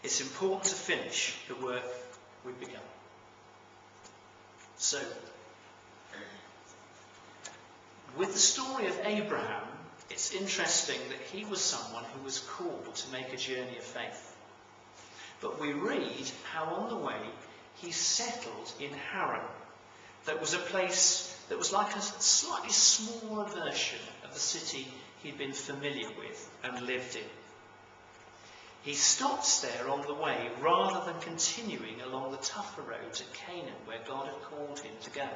it's important to finish the work we've begun. So, with the story of Abraham, it's interesting that he was someone who was called to make a journey of faith. But we read how on the way he settled in Haran. That was a place that was like a slightly smaller version of the city he'd been familiar with and lived in. He stops there on the way rather than continuing along the tougher road to Canaan where God had called him to go.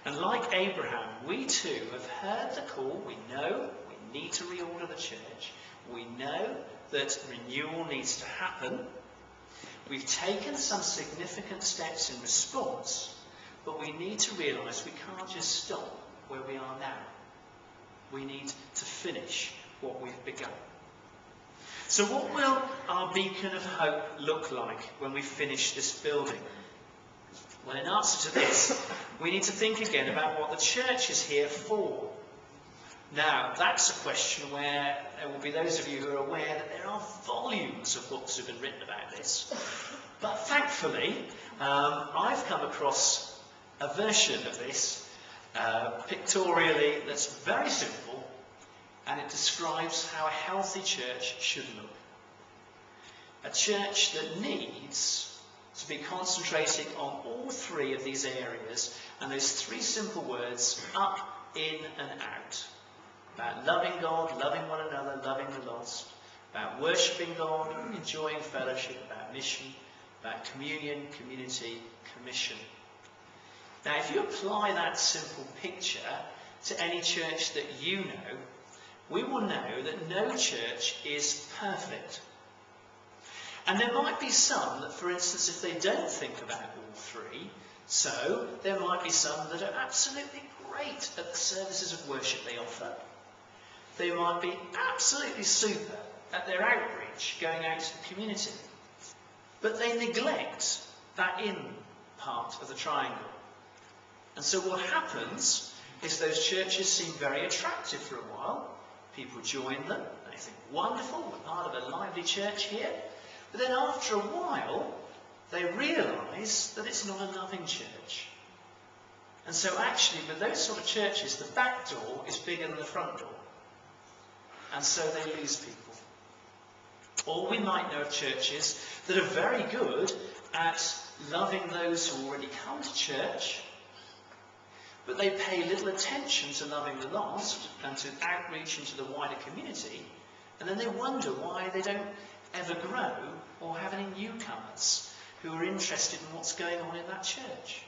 And like Abraham, we too have heard the call. We know we need to reorder the church. We know that renewal needs to happen. We've taken some significant steps in response, but we need to realise we can't just stop where we are now. We need to finish what we've begun. So what will our beacon of hope look like when we finish this building? Well, in answer to this, we need to think again about what the church is here for. Now, that's a question where there will be those of you who are aware that there are volumes of books that have been written about this. But thankfully, I've come across a version of this pictorially that's very simple, and it describes how a healthy church should look. A church that needs to be concentrating on all three of these areas, and those three simple words: up, in and out. About loving God, loving one another, loving the lost. About worshipping God, enjoying fellowship. About mission. About communion, community, commission. Now, if you apply that simple picture to any church that you know, we will know that no church is perfect. And there might be some that, for instance, if they don't think about all three, so there might be some that are absolutely great at the services of worship they offer. They might be absolutely super at their outreach, going out to the community. But they neglect that in part of the triangle. And so what happens is those churches seem very attractive for a while. People join them, and they think, wonderful, we're part of a lively church here. But then after a while, they realise that it's not a loving church. And so actually, with those sort of churches, the back door is bigger than the front door. And so they lose people. Or we might know of churches that are very good at loving those who already come to church, but they pay little attention to loving the lost and to outreach into the wider community, and then they wonder why they don't ever grow or have any newcomers who are interested in what's going on in that church.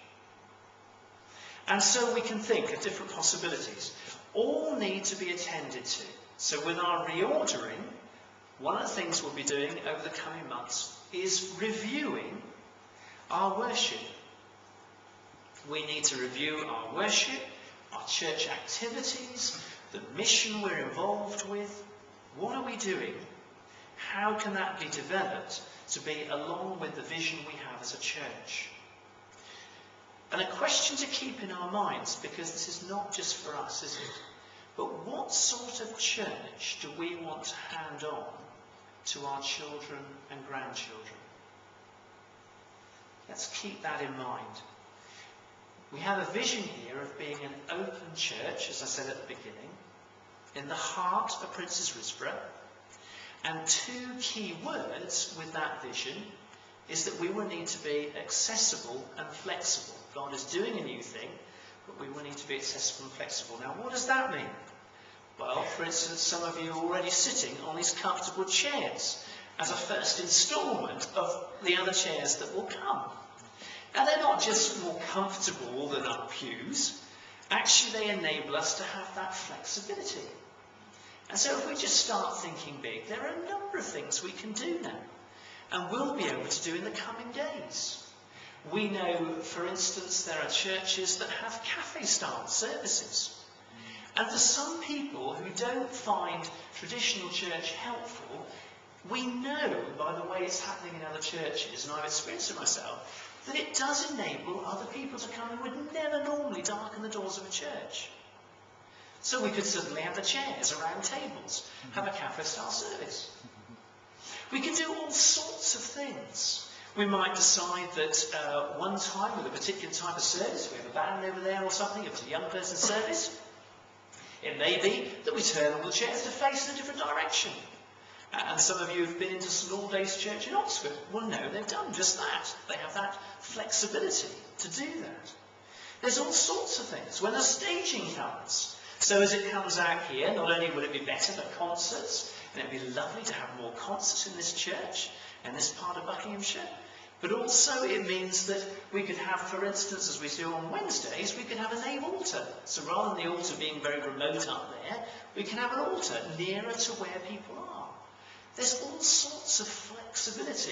And so we can think of different possibilities. All need to be attended to. So with our reordering, one of the things we'll be doing over the coming months is reviewing our worship. We need to review our worship, our church activities, the mission we're involved with. What are we doing? How can that be developed to be along with the vision we have as a church? And a question to keep in our minds, because this is not just for us, is it? But what sort of church do we want to hand on to our children and grandchildren? Let's keep that in mind. We have a vision here of being an open church, as I said at the beginning, in the heart of Prince's Risborough. And two key words with that vision is that we will need to be accessible and flexible. God is doing a new thing, but we will need to be accessible and flexible. Now, what does that mean? Well, for instance, some of you are already sitting on these comfortable chairs as a first instalment of the other chairs that will come. Now, they're not just more comfortable than our pews. Actually, they enable us to have that flexibility. And so if we just start thinking big, there are a number of things we can do now, and we'll be able to do in the coming days. We know, for instance, there are churches that have cafe-style services. And for some people who don't find traditional church helpful, we know by the way it's happening in other churches, and I've experienced it myself, that it does enable other people to come who would never normally darken the doors of a church. So we could suddenly have the chairs around tables, have a cafe-style service. We can do all We might decide that one time with a particular type of service, we have a band over there or something, if it's a young person's service, it may be that we turn all the chairs to face in a different direction. And some of you have been into St All-Days Church in Oxford. Well, no, they've done just that. They have that flexibility to do that. There's all sorts of things. When the staging comes, so as it comes out here, not only will it be better for concerts, and it would be lovely to have more concerts in this church and this part of Buckinghamshire, but also it means that we could have, for instance, as we do on Wednesdays, we could have a nave altar. So rather than the altar being very remote up there, we can have an altar nearer to where people are. There's all sorts of flexibility